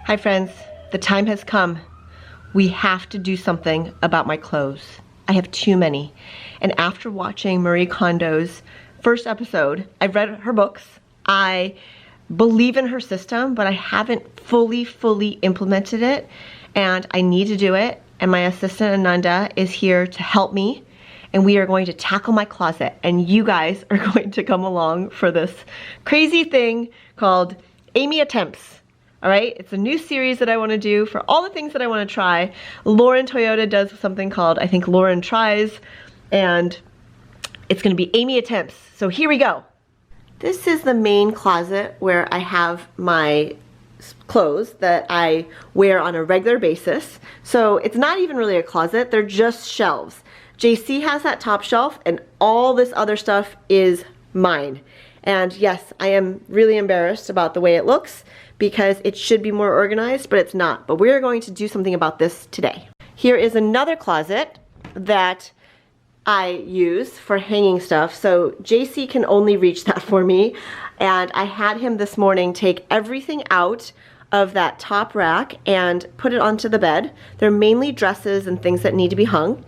Hi friends, the time has come. We have to do something about my clothes. I have too many. And after watching Marie Kondo's first episode, I've read her books. I believe in her system, but I haven't fully implemented it, and I need to do it. And my assistant Ananda is here to help me, and we are going to tackle my closet, and you guys are going to come along for this crazy thing called Amy Attempts. All right, it's a new series that I want to do for all the things that I want to try. Lauren Toyota does something called, I think, Lauren Tries, and it's going to be Amy Attempts. So here we go. This is the main closet where I have my clothes that I wear on a regular basis. So it's not even really a closet, they're just shelves. JC has that top shelf, and all this other stuff is mine. And yes, I am really embarrassed about the way it looks because it should be more organized, but it's not. But we're going to do something about this today. Here is another closet that I use for hanging stuff. So JC can only reach that for me. And I had him this morning take everything out of that top rack and put it onto the bed. They're mainly dresses and things that need to be hung.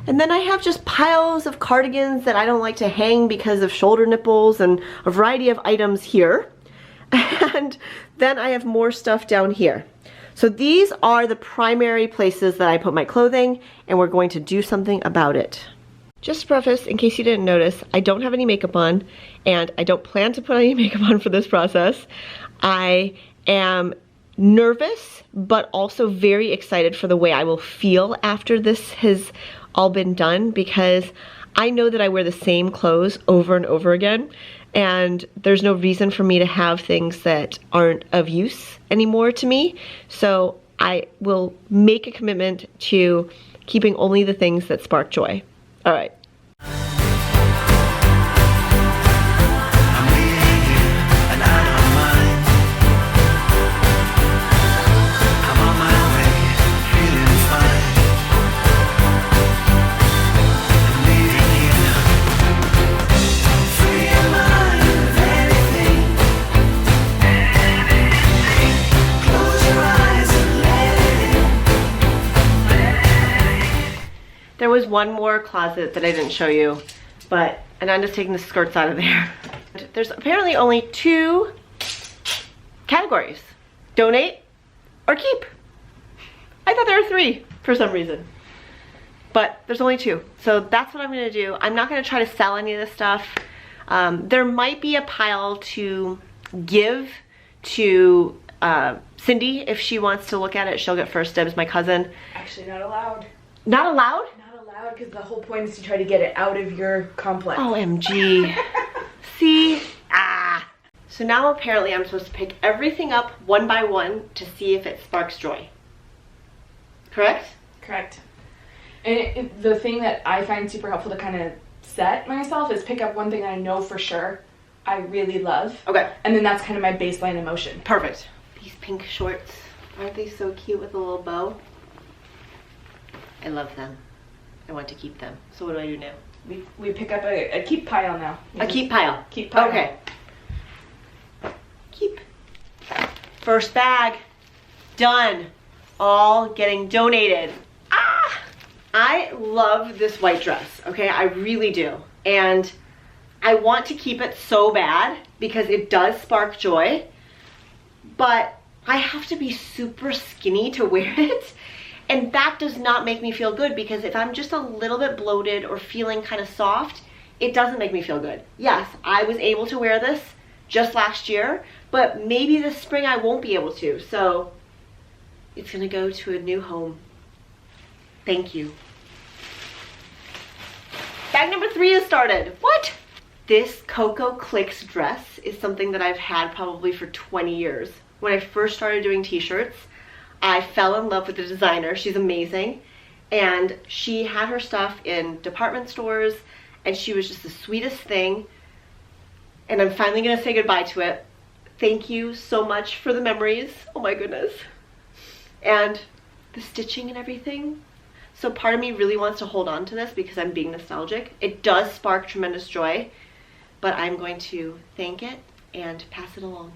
And then I have just piles of cardigans that I don't like to hang because of shoulder nipples and a variety of items here. And then I have more stuff down here. So these are the primary places that I put my clothing, and we're going to do something about it. Just to preface, in case you didn't notice, I don't have any makeup on, and I don't plan to put any makeup on for this process. I am nervous, but also very excited for the way I will feel after this has all been done, because I know that I wear the same clothes over and over again, and there's no reason for me to have things that aren't of use anymore to me. So I will make a commitment to keeping only the things that spark joy. All right. There was one more closet that I didn't show you, but Ananda's taking the skirts out of there. There's apparently only two categories: donate or keep. I thought there were three for some reason, but there's only two. So that's what I'm gonna do. I'm not gonna try to sell any of this stuff. There might be a pile to give to Cindy if she wants to look at it. She'll get first dibs, my cousin. Actually, not allowed. Not allowed? Because the whole point is to try to get it out of your complex. OMG. See? Ah. So now apparently I'm supposed to pick everything up one by one to see if it sparks joy. Correct? Correct. And the thing that I find super helpful to kind of set myself is pick up one thing that I know for sure I really love. Okay. And then that's kind of my baseline emotion. Perfect. These pink shorts, aren't they so cute with a little bow? I love them. I want to keep them. So what do I do now? We pick up a keep pile now. A keep pile. Keep pile. Okay. Keep. First bag. Done. All getting donated. Ah! I love this white dress, okay? I really do. And I want to keep it so bad because it does spark joy, but I have to be super skinny to wear it. And that does not make me feel good, because if I'm just a little bit bloated or feeling kind of soft, it doesn't make me feel good. Yes, I was able to wear this just last year, but maybe this spring I won't be able to. So it's gonna go to a new home. Thank you. Bag number 3 has started. What? This Coco Clicks dress is something that I've had probably for 20 years. When I first started doing t-shirts, I fell in love with the designer. She's amazing. And she had her stuff in department stores, and she was just the sweetest thing. And I'm finally gonna say goodbye to it. Thank you so much for the memories. Oh my goodness. And the stitching and everything. So part of me really wants to hold on to this because I'm being nostalgic. It does spark tremendous joy, but I'm going to thank it and pass it along.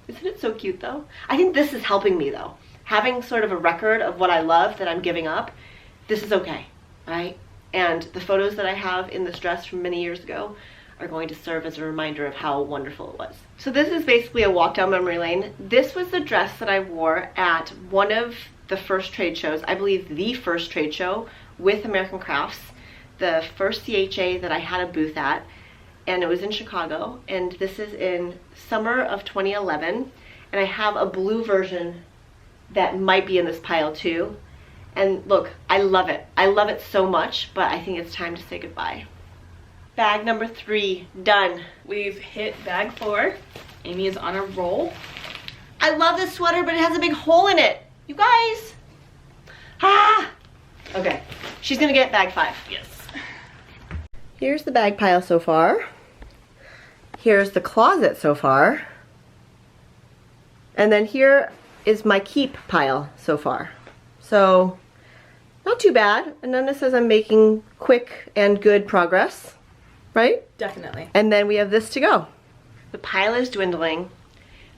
Isn't it so cute though? I think this is helping me though. Having sort of a record of what I love that I'm giving up, this is okay, right? And the photos that I have in this dress from many years ago are going to serve as a reminder of how wonderful it was. So this is basically a walk down memory lane. This was the dress that I wore at one of the first trade shows, I believe the first trade show with American Crafts, the first CHA that I had a booth at, and it was in Chicago, and this is in summer of 2011, and I have a blue version that might be in this pile too. And look, I love it. I love it so much, but I think it's time to say goodbye. Bag number 3, done. We've hit bag 4. Amy is on a roll. I love this sweater, but it has a big hole in it. You guys. Ah! Okay, she's gonna get bag 5. Yes. Here's the bag pile so far. Here's the closet so far. And then here is my keep pile so far. So, not too bad. Ananda says I'm making quick and good progress, right? Definitely. And then we have this to go. The pile is dwindling.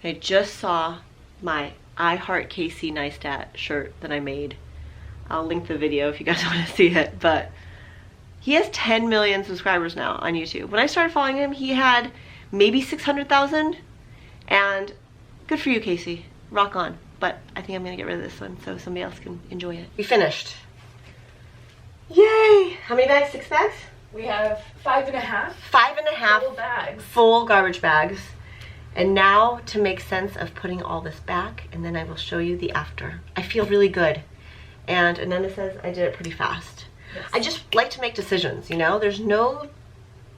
I just saw my I Heart Casey Neistat shirt that I made. I'll link the video if you guys want to see it, but he has 10 million subscribers now on YouTube. When I started following him, he had maybe 600,000, and good for you, Casey. Rock on. But I think I'm gonna get rid of this one so somebody else can enjoy it. We finished. Yay! How many bags? 6 bags? We have 5.5. 5.5 full bags. Full garbage bags. And now to make sense of putting all this back, and then I will show you the after. I feel really good. And Ananda says I did it pretty fast. Yes. I just like to make decisions, you know? There's no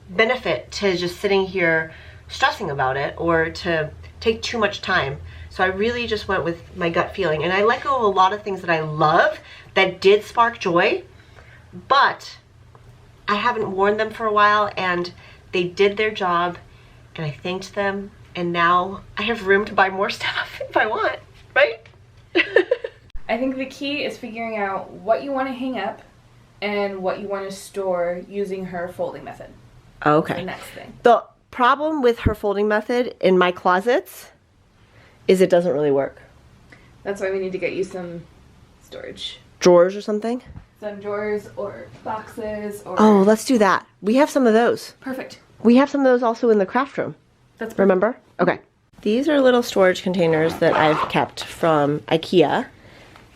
benefit to just sitting here stressing about it or to take too much time. So I really just went with my gut feeling, and I let go of a lot of things that I love that did spark joy, but I haven't worn them for a while, and they did their job, and I thanked them, and now I have room to buy more stuff if I want, right? I think the key is figuring out what you want to hang up and what you want to store using her folding method. Okay. The next thing. The problem with her folding method in my closets is it doesn't really work. That's why we need to get you some storage. Drawers or something? Some drawers or boxes or... Oh, let's do that. We have some of those. Perfect. We have some of those also in the craft room. That's perfect. Remember? Okay. These are little storage containers that I've kept from IKEA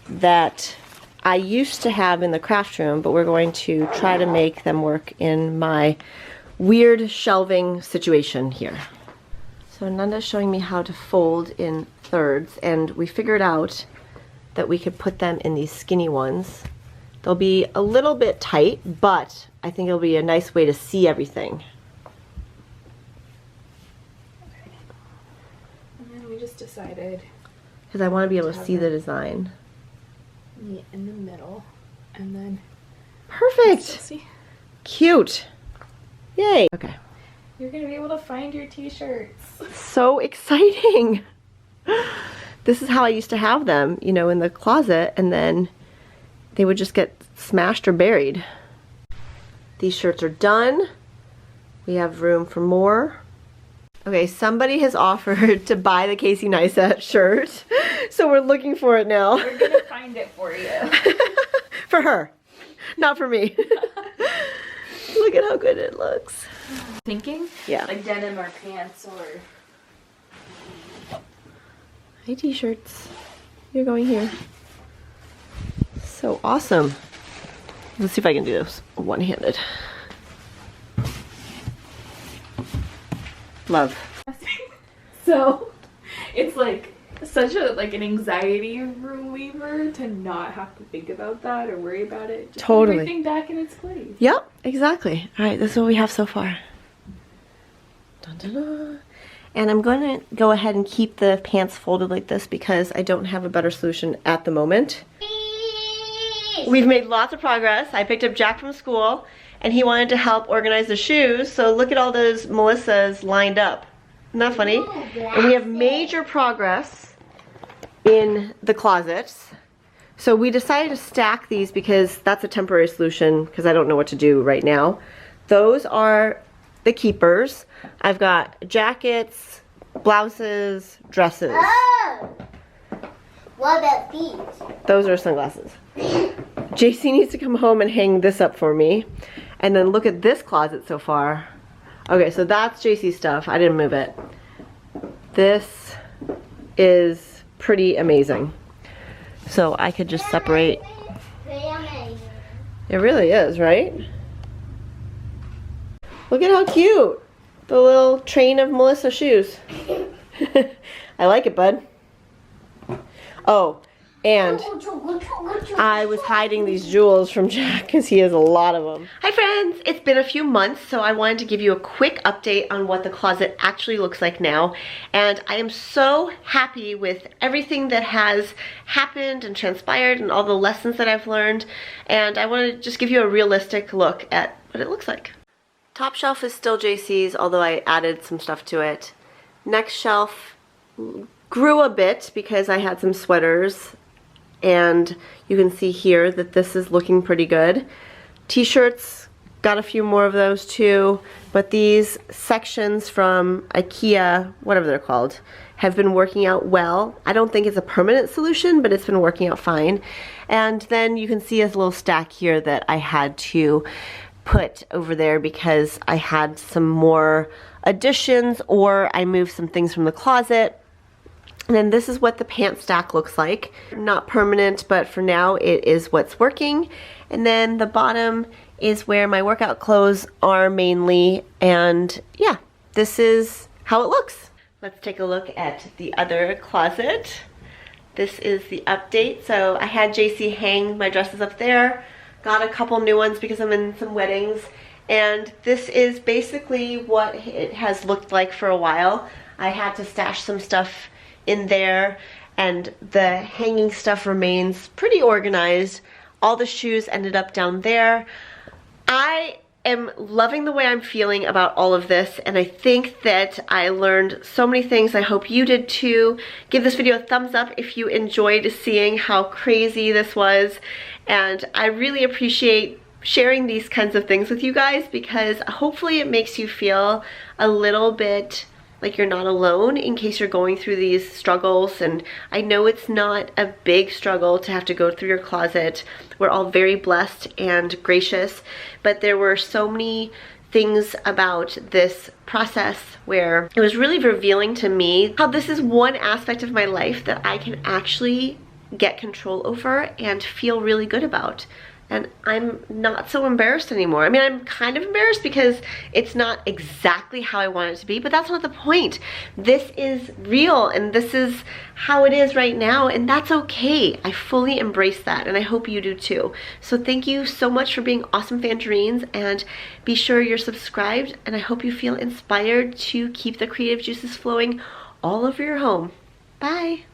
that I used to have in the craft room, but we're going to try to make them work in my weird shelving situation here. So Nanda's showing me how to fold in thirds, and we figured out that we could put them in these skinny ones. They'll be a little bit tight, but I think it'll be a nice way to see everything. Okay. And then we just decided... Because I want to be able to see the design. Meet in the middle, and then... Perfect! See? Cute! Yay! Okay. You're gonna be able to find your t-shirts. So exciting! This is how I used to have them, you know, in the closet, and then they would just get smashed or buried. These shirts are done. We have room for more. Okay, somebody has offered to buy the Casey Neistat shirt, so we're looking for it now. We're gonna find it for you. For her, not for me. Look at how good it looks. Thinking? Yeah. Like denim or pants or... Hey, t-shirts. You're going here. So awesome. Let's see if I can do this one-handed. Love. So, it's like such a an anxiety reliever to not have to think about that or worry about it. Just Totally. Put everything back in its place. Yep, exactly. All right, this is what we have so far. Dun, dun, dun. And I'm going to go ahead and keep the pants folded like this because I don't have a better solution at the moment. We've made lots of progress. I picked up Jack from school and he wanted to help organize the shoes. So look at all those Melissas lined up. Isn't that funny? And we have major progress in the closets. So we decided to stack these because that's a temporary solution because I don't know what to do right now. Those are the keepers. I've got jackets, blouses, dresses. Oh! What about these? Those are sunglasses. JC needs to come home and hang this up for me. And then look at this closet so far. Okay, so that's JC's stuff. I didn't move it. This is pretty amazing. So I could just separate. It really is, right? Look at how cute. The little train of Melissa shoes. I like it, bud. Oh, and I was hiding these jewels from Jack because he has a lot of them. Hi friends, it's been a few months, so I wanted to give you a quick update on what the closet actually looks like now. And I am so happy with everything that has happened and transpired and all the lessons that I've learned. And I want to just give you a realistic look at what it looks like. Top shelf is still JC's, although I added some stuff to it. Next shelf grew a bit because I had some sweaters. And you can see here that this is looking pretty good. T-shirts, got a few more of those too. But these sections from IKEA, whatever they're called, have been working out well. I don't think it's a permanent solution, but it's been working out fine. And then you can see a little stack here that I had to put over there because I had some more additions or I moved some things from the closet. And then this is what the pant stack looks like. Not permanent, but for now it is what's working. And then the bottom is where my workout clothes are mainly. And yeah, this is how it looks. Let's take a look at the other closet. This is the update. So I had JC hang my dresses up there. Got a couple new ones because I'm in some weddings. And this is basically what it has looked like for a while. I had to stash some stuff in there and the hanging stuff remains pretty organized. All the shoes ended up down there. I am loving the way I'm feeling about all of this, and I think that I learned so many things. I hope you did too. Give this video a thumbs up if you enjoyed seeing how crazy this was, and I really appreciate sharing these kinds of things with you guys because hopefully it makes you feel a little bit like you're not alone in case you're going through these struggles. And I know it's not a big struggle to have to go through your closet. We're all very blessed and gracious, but there were so many things about this process where it was really revealing to me how this is one aspect of my life that I can actually get control over and feel really good about. And I'm not so embarrassed anymore. I mean, I'm kind of embarrassed because it's not exactly how I want it to be, but that's not the point. This is real and this is how it is right now, and that's okay. I fully embrace that, and I hope you do too. So thank you so much for being awesome Tangerines, and be sure you're subscribed, and I hope you feel inspired to keep the creative juices flowing all over your home. Bye.